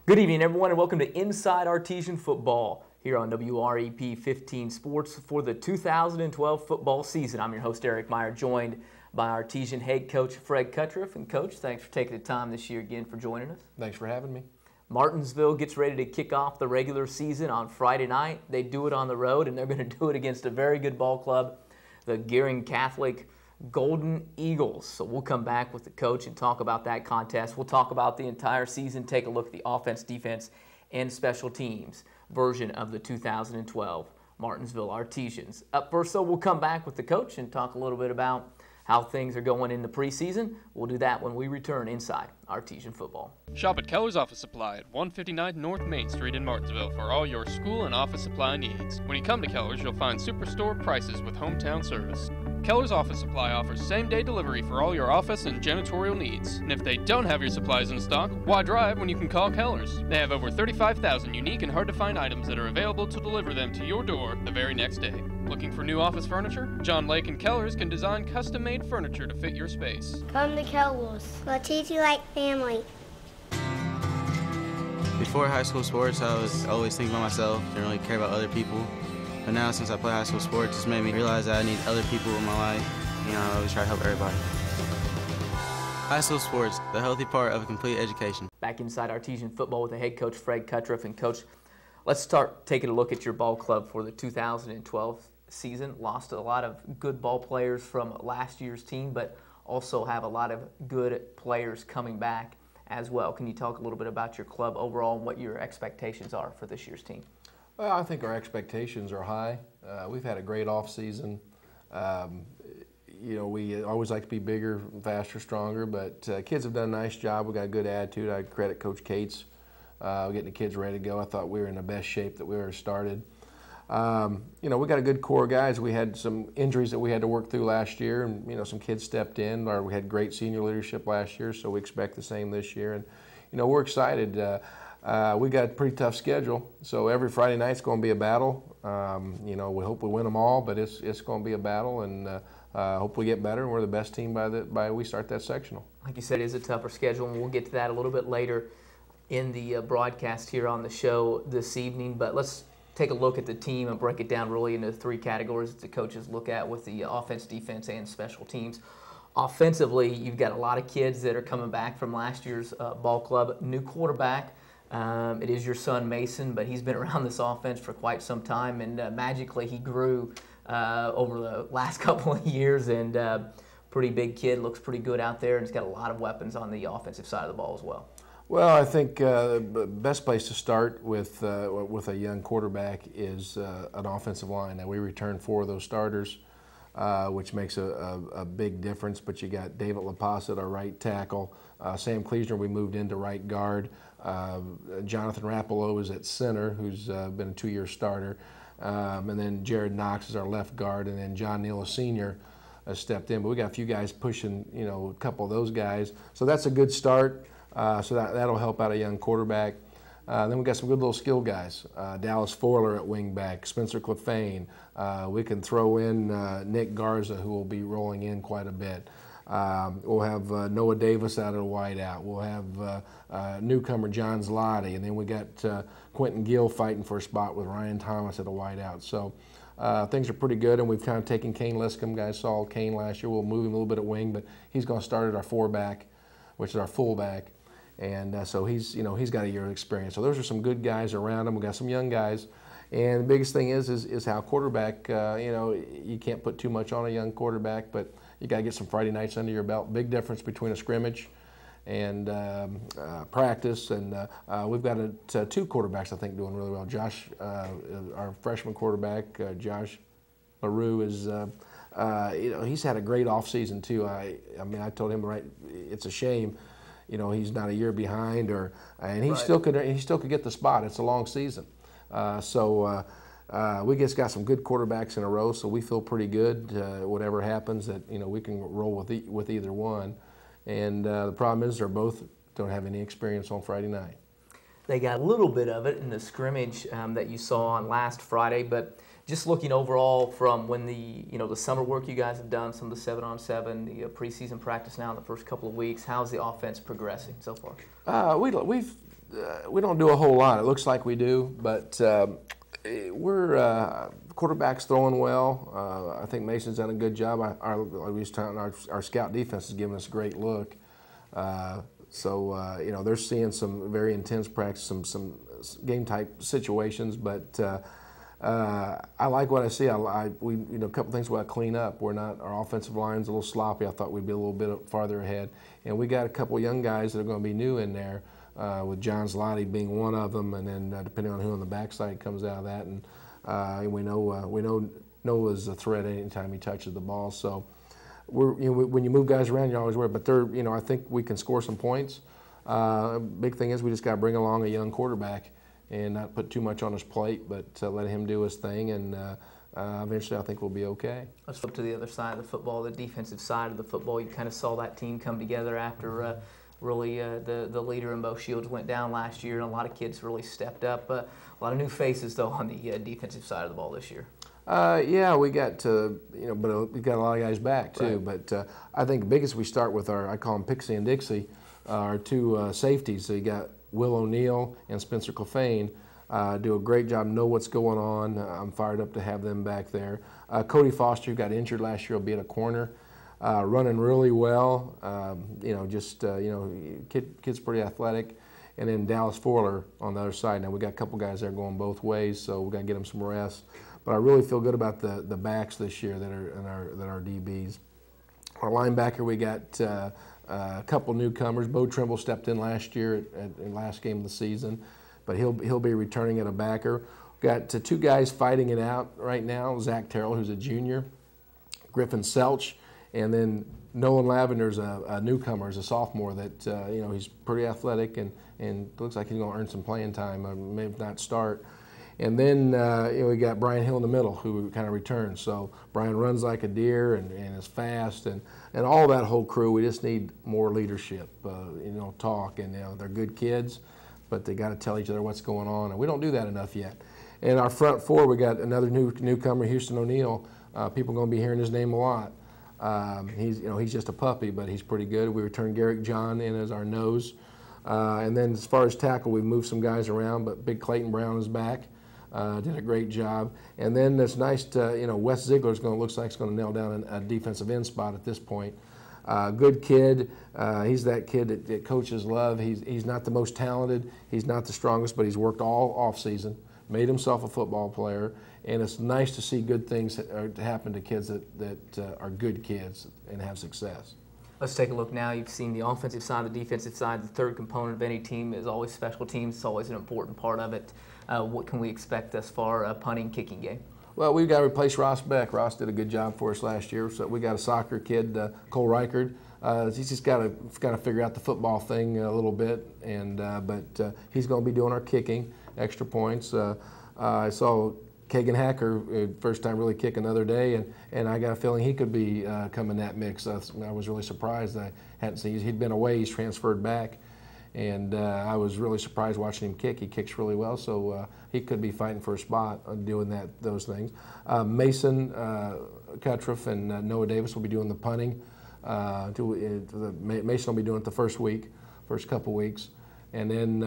Good evening, everyone, and welcome to Inside Artesian Football here on WREP 15 Sports for the 2012 football season. I'm your host, Eric Meyer, joined by Artesian head coach Fred Kutruff. And, Coach, thanks for taking the time this year again for joining us. Thanks for having me. Martinsville gets ready to kick off the regular season on Friday night. They do it on the road, and they're going to do it against a very good ball club, the Guerin Catholic Golden Eagles. So we'll come back with the coach and talk about that contest. We'll talk about the entire season, take a look at the offense, defense, and special teams version of the 2012 Martinsville Artesians. Up first, so we'll come back with the coach and talk a little bit about how things are going in the preseason. We'll do that when we return inside Artesian Football. Shop at Keller's Office Supply at 159 North Main Street in Martinsville for all your school and office supply needs. When you come to Keller's, you'll find superstore prices with hometown service. Keller's Office Supply offers same-day delivery for all your office and janitorial needs. And if they don't have your supplies in stock, why drive when you can call Keller's? They have over 35,000 unique and hard-to-find items that are available to deliver them to your door the very next day. Looking for new office furniture? John Lake and Keller's can design custom-made furniture to fit your space. Come to Keller's. We'll treat you like family. Before high school sports, I was always thinking about myself, didn't really care about other people. But now, since I play high school sports, it's made me realize that I need other people in my life. You know, I always try to help everybody. High school sports, the healthy part of a complete education. Back inside Artesian Football with the head coach, Fred Kutruff. And, Coach, let's start taking a look at your ball club for the 2012 season. Lost a lot of good ball players from last year's team, but also have a lot of good players coming back as well. Can you talk a little bit about your club overall and what your expectations are for this year's team? Well, I think our expectations are high. We've had a great off season. You know, we always like to be bigger, faster, stronger, but kids have done a nice job. We got a good attitude. I credit Coach Cates getting the kids ready to go. I thought we were in the best shape that we ever started. You know, we got a good core of guys. We had some injuries that we had to work through last year, and you know, some kids stepped in. Or we had great senior leadership last year, so we expect the same this year. And you know, we're excited. We got a pretty tough schedule, so every Friday night's going to be a battle. You know, we hope we win them all, but it's going to be a battle, and hope we get better. And we're the best team by we start that sectional. Like you said, it is a tougher schedule, and we'll get to that a little bit later in the broadcast here on the show this evening. But let's take a look at the team and break it down really into three categories that the coaches look at with the offense, defense, and special teams. Offensively, you've got a lot of kids that are coming back from last year's ball club. New quarterback. It is your son Mason, but he's been around this offense for quite some time, and magically he grew over the last couple of years, and pretty big kid, looks pretty good out there, and he's got a lot of weapons on the offensive side of the ball as well. Well, I think the best place to start with a young quarterback is an offensive line. Now, we returned 4 of those starters, which makes a big difference, but you got David LaPaz at our right tackle. Sam Kleesner, we moved into right guard. Jonathan Rapolo is at center, who's been a 2-year starter. And then Jared Knox is our left guard, and then John Neal, Sr. Stepped in. But we got a few guys pushing, you know, a couple of those guys. So that's a good start. So that'll help out a young quarterback. Then we got some good little skill guys. Dallas Forler at wingback, Spencer Clefane. We can throw in Nick Garza, who will be rolling in quite a bit. We'll have Noah Davis out at a wideout. We'll have newcomer John Zloty, and then we got Quentin Gill fighting for a spot with Ryan Thomas at a wideout. So things are pretty good, and we've kind of taken Kane Liscombe. Guys saw Kane last year. We'll move him a little bit at wing, but he's going to start at our 4-back, which is our fullback. And so he's got a year of experience. So those are some good guys around him. We got some young guys, and the biggest thing is how quarterback. You know, you can't put too much on a young quarterback, but you got to get some Friday nights under your belt. Big difference between a scrimmage and practice. And we've got 2 quarterbacks I think doing really well. Josh, our freshman quarterback, Josh LaRue is. You know, he's had a great offseason too. I mean, I told him it's a shame. You know, he's not a year behind, and he still could get the spot. It's a long season, we just got some good quarterbacks in a row, so we feel pretty good. Whatever happens, that you know we can roll with either one. And the problem is, they're both don't have any experience on Friday night. They got a little bit of it in the scrimmage that you saw on last Friday, but just looking overall from when the summer work you guys have done, some of the 7-on-7, the preseason practice now in the first couple of weeks, how's the offense progressing so far? We've we don't do a whole lot. It looks like we do, but we're quarterback's throwing well. I think Mason's done a good job. Our scout defense is giving us a great look. You know, they're seeing some very intense practice, some game type situations, but I like what I see. We you know, a couple things we got to clean up. Our offensive line's a little sloppy. I thought we'd be a little bit farther ahead, and we got a couple young guys that are going to be new in there. With John Zloty being one of them, and then depending on who on the backside comes out of that, and we know Noah's a threat anytime he touches the ball. So when you move guys around, you're always worried. But I think we can score some points. Big thing is we just got to bring along a young quarterback and not put too much on his plate, but let him do his thing, and eventually I think we'll be okay. Let's flip to the other side of the football, the defensive side of the football. You kind of saw that team come together after. Really, the leader in both Shields went down last year, and a lot of kids really stepped up. A lot of new faces, though, on the defensive side of the ball this year. Yeah, we got but we got a lot of guys back too. Right. But I think the biggest we start with I call them Pixie and Dixie, our two safeties. So you got Will O'Neill and Spencer Clefane. Do a great job, know what's going on. I'm fired up to have them back there. Cody Foster, who got injured last year, will be at a corner. Running really well, kid's pretty athletic, and then Dallas Forler on the other side. Now we got a couple guys there going both ways, so we got to get them some rest. But I really feel good about the backs this year that are DBs. Our linebacker, we got a couple newcomers. Bo Trimble stepped in last year in last game of the season, but he'll be returning at a backer. Got two guys fighting it out right now. Zach Terrell, who's a junior, Griffin Selch. And then Nolan Lavender's a newcomer, is a sophomore that, he's pretty athletic and looks like he's going to earn some playing time, maybe not start. And then we got Brian Hill in the middle, who kind of returns. So Brian runs like a deer and is fast, and all that whole crew. We just need more leadership, talk. And they're good kids, but they got to tell each other what's going on, and we don't do that enough yet. And our front four, we got another newcomer, Houston O'Neill. People are going to be hearing his name a lot. He's just a puppy, but he's pretty good. We returned Garrick John in as our nose. And then as far as tackle, we've moved some guys around, but Big Clayton Brown is back. Did a great job. And then it's nice to, Wes Ziegler's looks like he's going to nail down a defensive end spot at this point. Good kid. He's that kid that coaches love. He's not the most talented. He's not the strongest, but he's worked all off season, made himself a football player. And it's nice to see good things happen to kids that are good kids and have success. Let's take a look now. You've seen the offensive side, the defensive side. The third component of any team is always special teams. It's always an important part of it. What can we expect thus far, punting, kicking game? Well, we've got to replace Ross Beck. Ross did a good job for us last year. So we got a soccer kid, Cole Reichard. He's just got to figure out the football thing a little bit, but he's going to be doing our kicking, extra points. I saw Kagan Hacker, first time really kick another day, and I got a feeling he could be coming that mix. I was really surprised. I hadn't seen. He'd been away. He's transferred back, and I was really surprised watching him kick. He kicks really well, so he could be fighting for a spot doing those things. Mason Kutruff and Noah Davis will be doing the punting. Mason will be doing it the first couple weeks. And then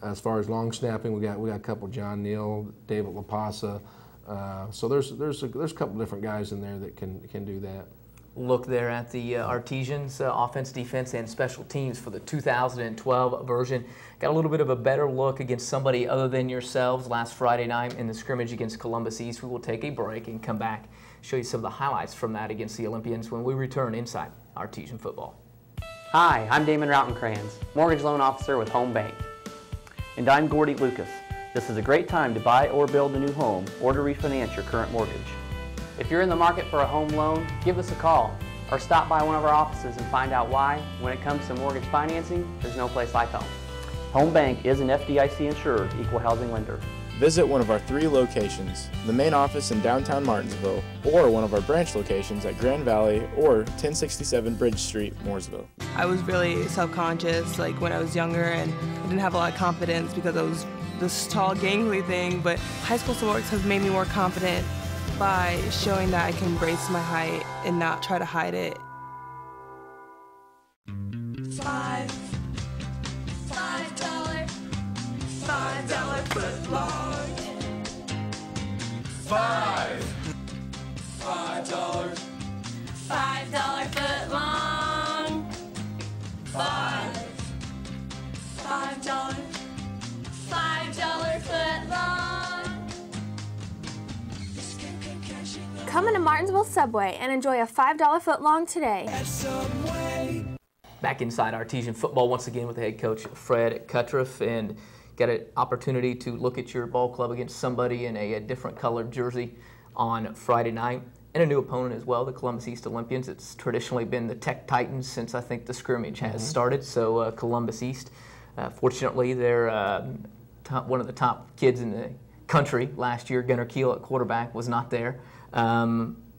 as far as long snapping, we got a couple, John Neal, David LaPasa. So there's a couple different guys in there that can do that. Look there at the Artesians, offense, defense, and special teams for the 2012 version. Got a little bit of a better look against somebody other than yourselves last Friday night in the scrimmage against Columbus East. We will take a break and come back, show you some of the highlights from that against the Olympians when we return inside Artesian football. Hi, I'm Damon Rautenkranz, Mortgage Loan Officer with Home Bank. And I'm Gordy Lucas. This is a great time to buy or build a new home or to refinance your current mortgage. If you're in the market for a home loan, give us a call or stop by one of our offices and find out why, when it comes to mortgage financing, there's no place like home. Home Bank is an FDIC insured equal housing lender. Visit one of our 3 locations, the main office in downtown Martinsville, or one of our branch locations at Grand Valley or 1067 Bridge Street, Mooresville. I was really self-conscious when I was younger, and I didn't have a lot of confidence because I was this tall, gangly thing, but high school sports has made me more confident by showing that I can embrace my height and not try to hide it. $5 long. $5 foot long. $5 foot long. Come into Martinsville Subway and enjoy a $5 footlong today. Back inside Artesian football once again with the head coach Fred Kutruff, and got an opportunity to look at your ball club against somebody in a different colored jersey on Friday night, and a new opponent as well, the Columbus East Olympians. It's traditionally been the Tech Titans since I think the scrimmage has started, so Columbus East. Fortunately, they're one of the top kids in the country last year. Gunnar Kiel at quarterback was not there.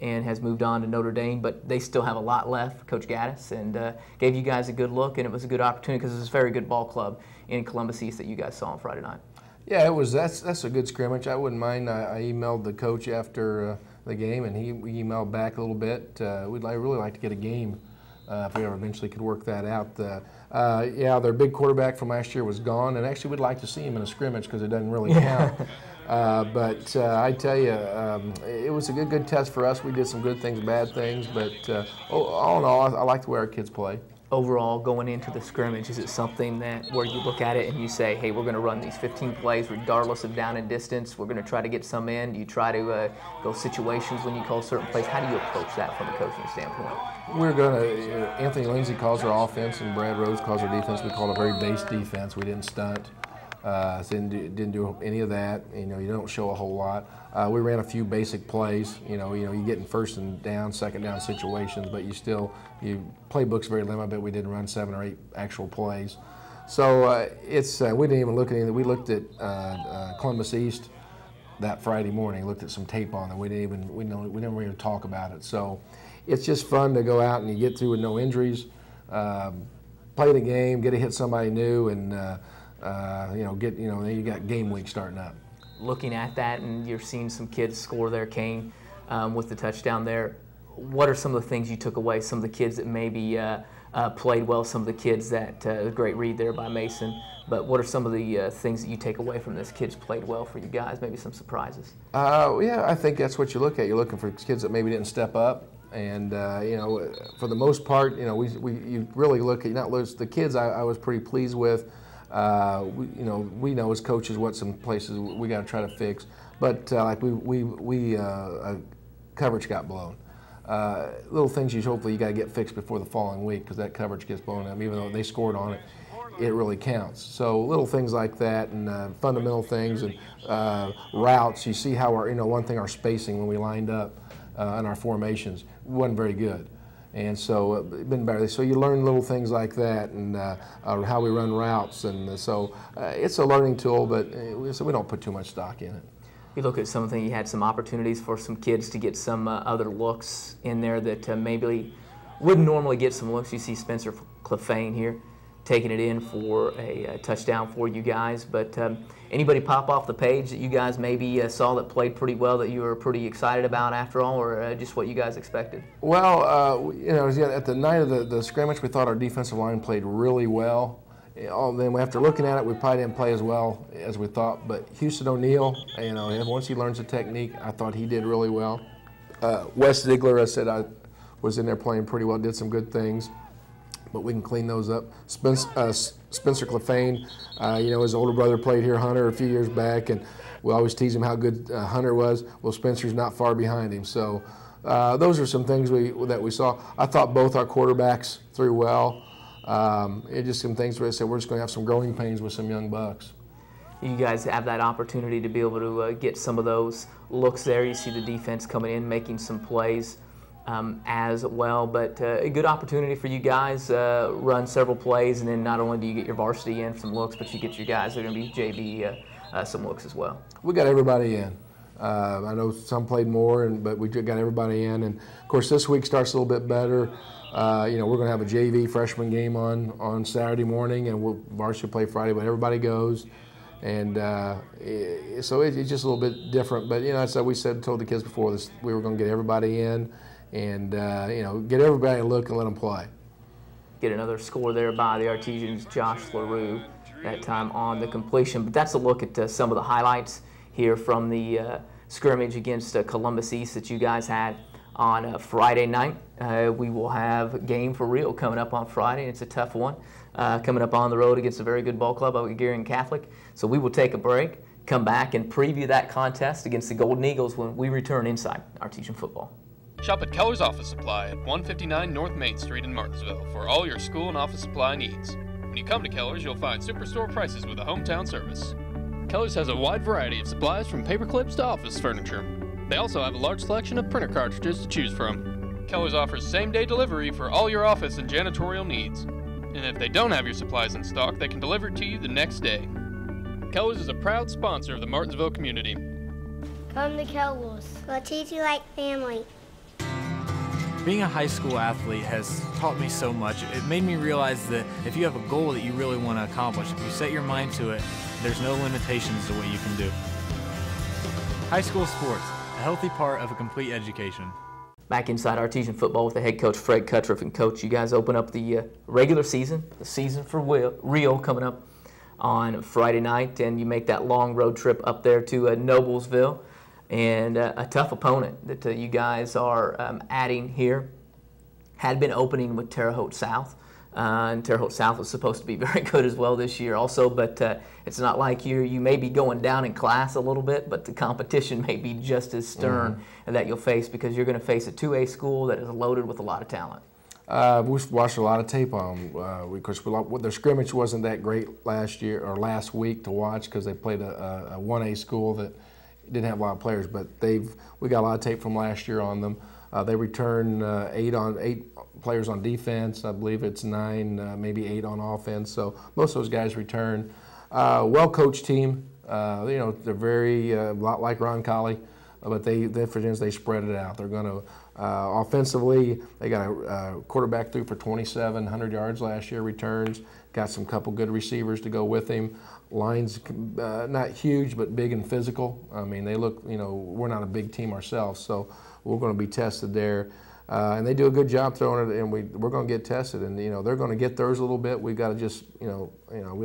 And has moved on to Notre Dame, but they still have a lot left, Coach Gaddis, and gave you guys a good look, and it was a good opportunity because it was a very good ball club in Columbus East that you guys saw on Friday night. Yeah, it was. That's a good scrimmage. I wouldn't mind. I emailed the coach after the game, and he emailed back a little bit. We'd really like to get a game if we ever eventually could work that out. Yeah, their big quarterback from last year was gone, and actually we'd like to see him in a scrimmage because it doesn't really count. But I tell you, it was a good test for us. We did some good things, bad things, but all in all, I like the way our kids play. Overall, going into the scrimmage, is it something that where you look at it and you say, hey, we're going to run these 15 plays regardless of down and distance, we're going to try to get some in? Do you try to go situations when you call certain plays? How do you approach that from a coaching standpoint? We're going to, Anthony Lindsay calls our offense and Brad Rose calls our defense. We call it a very base defense. We didn't stunt. Didn't do any of that. You don't show a whole lot. We ran a few basic plays. You get in first and down, second down situations, but playbook's very limited. But we didn't run 7 or 8 actual plays. So we didn't even look at anything. We looked at Columbus East that Friday morning. Looked at some tape on it. We didn't even talk about it. So it's just fun to go out and you get through with no injuries, play the game, get to hit somebody new, and then you got game week starting up. Looking at that, and you're seeing some kids score there, Kane, with the touchdown there. What are some of the things you took away? Some of the kids that maybe played well, some of the kids that, great read there by Mason, but what are some of the things that you take away from this? Kids played well for you guys, maybe some surprises? Yeah, I think that's what you look at. You're looking for kids that maybe didn't step up. And for the most part, you really look at the kids. I was pretty pleased with. We know as coaches what some places we got to try to fix, but coverage got blown. Little things hopefully you got to get fixed before the following week because that coverage gets blown up. Even though they scored on it, it really counts. So little things like that and fundamental things and routes. You see how one thing, our spacing when we lined up in our formations wasn't very good. And so been better. So you learn little things like that, and how we run routes, and so it's a learning tool. But we don't put too much stock in it. You look at something. You had some opportunities for some kids to get some other looks in there that maybe wouldn't normally get some looks. You see Spencer Clefane here taking it in for a touchdown for you guys. But anybody pop off the page that you guys maybe saw that played pretty well that you were pretty excited about after all, or just what you guys expected? Well, at the night of the scrimmage, we thought our defensive line played really well. Then after looking at it, we probably didn't play as well as we thought. But Houston O'Neill, once he learns the technique, I thought he did really well. Wes Ziegler, I said I was in there playing pretty well, did some good things. But we can clean those up. Spencer Clefane, his older brother played here, Hunter, a few years back, and we always tease him how good Hunter was. Well, Spencer's not far behind him. So those are some things that we saw. I thought both our quarterbacks threw well. It just some things where I said we're just going to have some growing pains with some young bucks. You guys have that opportunity to be able to get some of those looks there. You see the defense coming in, making some plays. As well, but a good opportunity for you guys, run several plays, and then not only do you get your varsity in some looks, but you get your guys that are going to be JV some looks as well. We got everybody in. I know some played more, but we got everybody in, and of course this week starts a little bit better. We're going to have a JV freshman game on Saturday morning, and varsity play Friday, but everybody goes. And so it's just a little bit different, but told the kids before this, we were going to get everybody in. And get everybody a look and let them play. Get another score there by the Artesians, Josh LaRue, that time on the completion. But that's a look at some of the highlights here from the scrimmage against Columbus East that you guys had on Friday night. We will have a game for real coming up on Friday. It's a tough one coming up on the road against a very good ball club out at Guerin Catholic. So we will take a break, come back, and preview that contest against the Golden Eagles when we return inside Artesian football. Shop at Keller's Office Supply at 159 North Main Street in Martinsville for all your school and office supply needs. When you come to Keller's, you'll find superstore prices with a hometown service. Keller's has a wide variety of supplies from paper clips to office furniture. They also have a large selection of printer cartridges to choose from. Keller's offers same-day delivery for all your office and janitorial needs. And if they don't have your supplies in stock, they can deliver it to you the next day. Keller's is a proud sponsor of the Martinsville community. Come to Keller's. We'll treat you like family. Being a high school athlete has taught me so much. It made me realize that if you have a goal that you really want to accomplish, if you set your mind to it, there's no limitations to what you can do. High school sports, a healthy part of a complete education. Back inside Artesian football with the head coach Fred Kutruff. And coach, you guys open up the regular season, the season for real coming up on Friday night, and you make that long road trip up there to Nobelsville. And a tough opponent that you guys are adding here. Had been opening with Terre Haute South, and Terre Haute South was supposed to be very good as well this year also, but it's not like you may be going down in class a little bit, but the competition may be just as stern that you'll face, because you're going to face a 2A school that is loaded with a lot of talent. We've watched a lot of tape on them because their scrimmage wasn't that great last week to watch, because they played a 1A school that didn't have a lot of players, but we got a lot of tape from last year on them. They return 8 players on defense. I believe it's 9, maybe 8 on offense. So most of those guys return. Well-coached team. They're very a lot like Ron Colley, but they spread it out. They're going to offensively. They got a quarterback through for 2,700 yards last year. Returns. Got some couple good receivers to go with him. Lines not huge, but big and physical. I mean, they look, we're not a big team ourselves, so we're going to be tested there. And they do a good job throwing it, and we're going to get tested. And, they're going to get theirs a little bit. We've got to just, we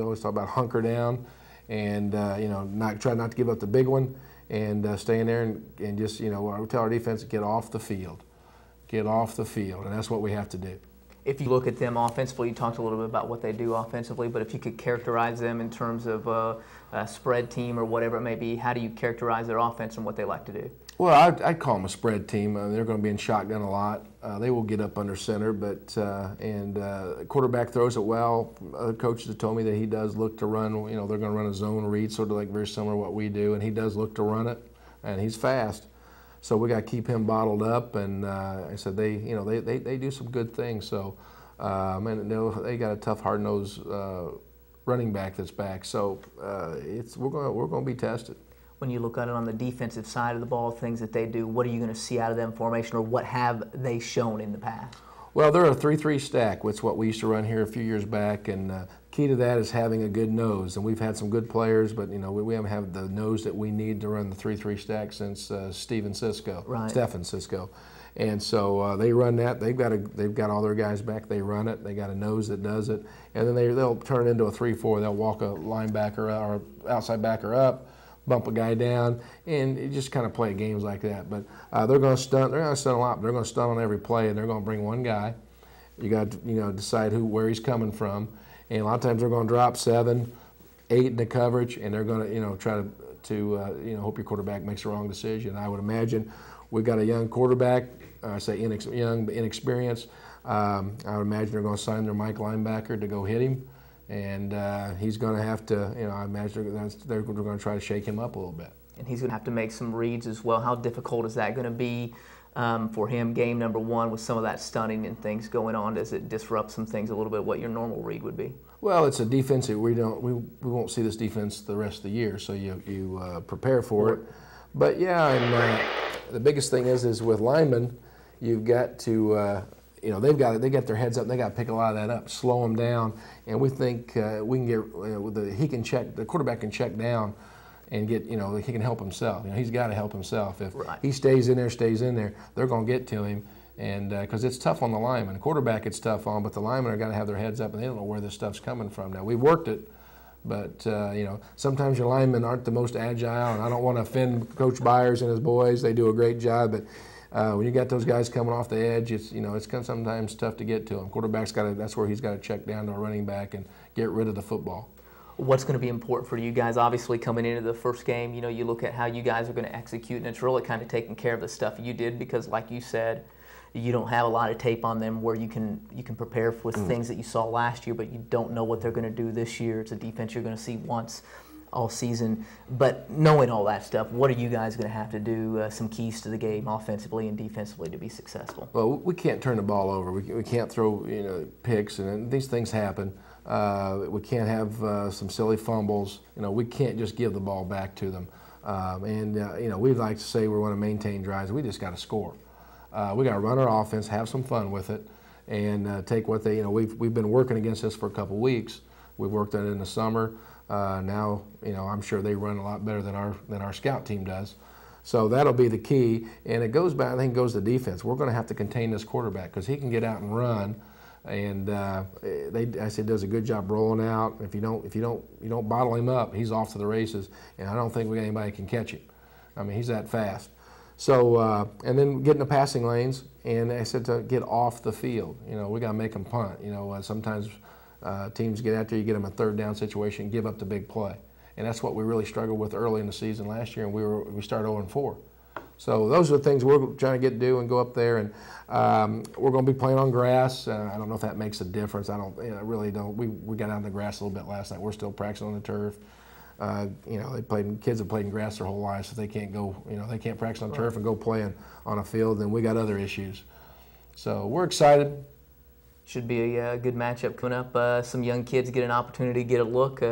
always talk about hunker down and, try not to give up the big one, and stay in there and just, we tell our defense to get off the field. Get off the field, and that's what we have to do. If you look at them offensively, you talked a little bit about what they do offensively, but if you could characterize them in terms of a spread team or whatever it may be, how do you characterize their offense and what they like to do? Well, I'd call them a spread team. They're going to be in shotgun a lot. They will get up under center, but quarterback throws it well. Other coaches have told me that he does look to run. They're going to run a zone read, sort of like very similar to what we do, and he does look to run it, and he's fast. So we got to keep him bottled up, and I said they do some good things. So and they got a tough, hard-nosed running back that's back. So we're going to be tested. When you look at it on the defensive side of the ball, things that they do, what are you going to see out of them formation, or what have they shown in the past? Well, they're a 3-3 stack, which is what we used to run here a few years back, and key to that is having a good nose. And we've had some good players, but we haven't had the nose that we need to run the 3-3 stack since Stephen Cisco. And so they run that. They've got all their guys back. They run it. They got a nose that does it, and then they'll turn it into a 3-4. They'll walk a linebacker or outside backer up, bump a guy down, and just kind of play games like that. But they're going to stunt. They're going to stunt a lot. But they're going to stunt on every play, and they're going to bring one guy. You got to decide where he's coming from, and a lot of times they're going to drop 7, 8 in the coverage, and they're going to try to hope your quarterback makes the wrong decision. I would imagine we've got a young quarterback. I say young but inexperienced. I would imagine they're going to sign their Mike linebacker to go hit him. And he's going to have to, I imagine they're going to try to shake him up a little bit. And he's going to have to make some reads as well. How difficult is that going to be for him, game number 1, with some of that stunning and things going on? Does it disrupt some things a little bit, what your normal read would be? Well, it's a defense that we won't see this defense the rest of the year, so you prepare for it. But yeah, and the biggest thing is with linemen, you've got to they got their heads up. They got to pick a lot of that up, slow them down, and we think we can get the quarterback can check down, and get he can help himself. He's got to help himself. If he stays in there, they're going to get to him, and because it's tough on the lineman. The quarterback it's tough on, but the linemen are going to have their heads up, and they don't know where this stuff's coming from. Now we've worked it, But you know, sometimes your linemen aren't the most agile, and I don't want to offend Coach Byers and his boys. They do a great job, but when you got those guys coming off the edge, it's sometimes tough to get to them. Quarterback's that's where he's got to check down to a running back and get rid of the football. What's going to be important for you guys, obviously coming into the first game, you know, you look at how you guys are going to execute, and it's really kind of taking care of the stuff you did, because like you said, you don't have a lot of tape on them where you can prepare with things that you saw last year, but you don't know what they're going to do this year. It's a defense you're going to see once all season. But knowing all that stuff, what are you guys going to have to do, some keys to the game offensively and defensively to be successful? Well, we can't turn the ball over. We can't throw, you know, picks, and these things happen. We can't have some silly fumbles. You know, we can't just give the ball back to them. You know, we'd like to say we want to maintain drives. We just got to score. We got to run our offense, have some fun with it, and take what they, you know, we've been working against this for a couple weeks. We've worked on it in the summer. Now, you know, I'm sure they run a lot better than our scout team does. So that'll be the key. And it goes back, I think it goes to defense. We're going to have to contain this quarterback because he can get out and run. And I said does a good job rolling out. If you don't bottle him up, he's off to the races. And I don't think we got anybody that can catch him. I mean, he's that fast. So and then get in the passing lanes, and I said to get off the field. You know, we got to make them punt. You know, sometimes teams get out there, you get them a third down situation, give up the big play, and that's what we really struggled with early in the season last year, and we started 0-4. So those are the things we're trying to do and go up there, and we're going to be playing on grass. I don't know if that makes a difference. I really don't. We got out on the grass a little bit last night. We're still practicing on the turf. You know, kids have played in grass their whole lives, so they can't go. You know, they can't practice on turf and go play on a field. And we got other issues. So we're excited. Should be a good matchup coming up. Some young kids get an opportunity to get a look.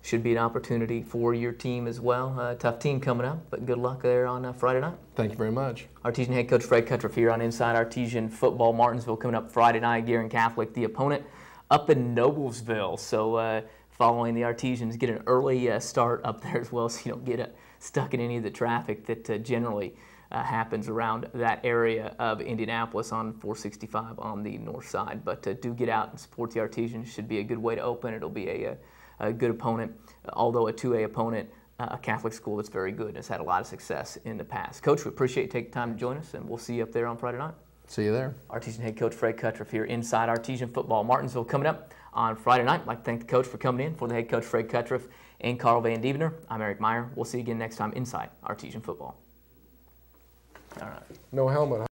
Should be an opportunity for your team as well. Tough team coming up, but good luck there on Friday night. Thank you very much. Artesian head coach Fred Kutruff here on Inside Artesian Football. Martinsville coming up Friday night. Guerin Catholic, the opponent, up in Nobelsville. So following the Artesians, get an early start up there as well, so you don't get stuck in any of the traffic that generally happens around that area of Indianapolis on 465 on the north side. But do get out and support the Artesians. Should be a good way to open. It'll be a good opponent, although a 2A opponent, a Catholic school that's very good and has had a lot of success in the past. Coach, we appreciate you taking time to join us, and we'll see you up there on Friday night. See you there. Artesian head coach Fred Kutruff here inside Artesian Football. Martinsville coming up on Friday night. I'd like to thank the coach for coming in. For the head coach Fred Kutruff and Carl Van Dievener, I'm Eric Meyer. We'll see you again next time inside Artesian Football. All right. No helmet, huh?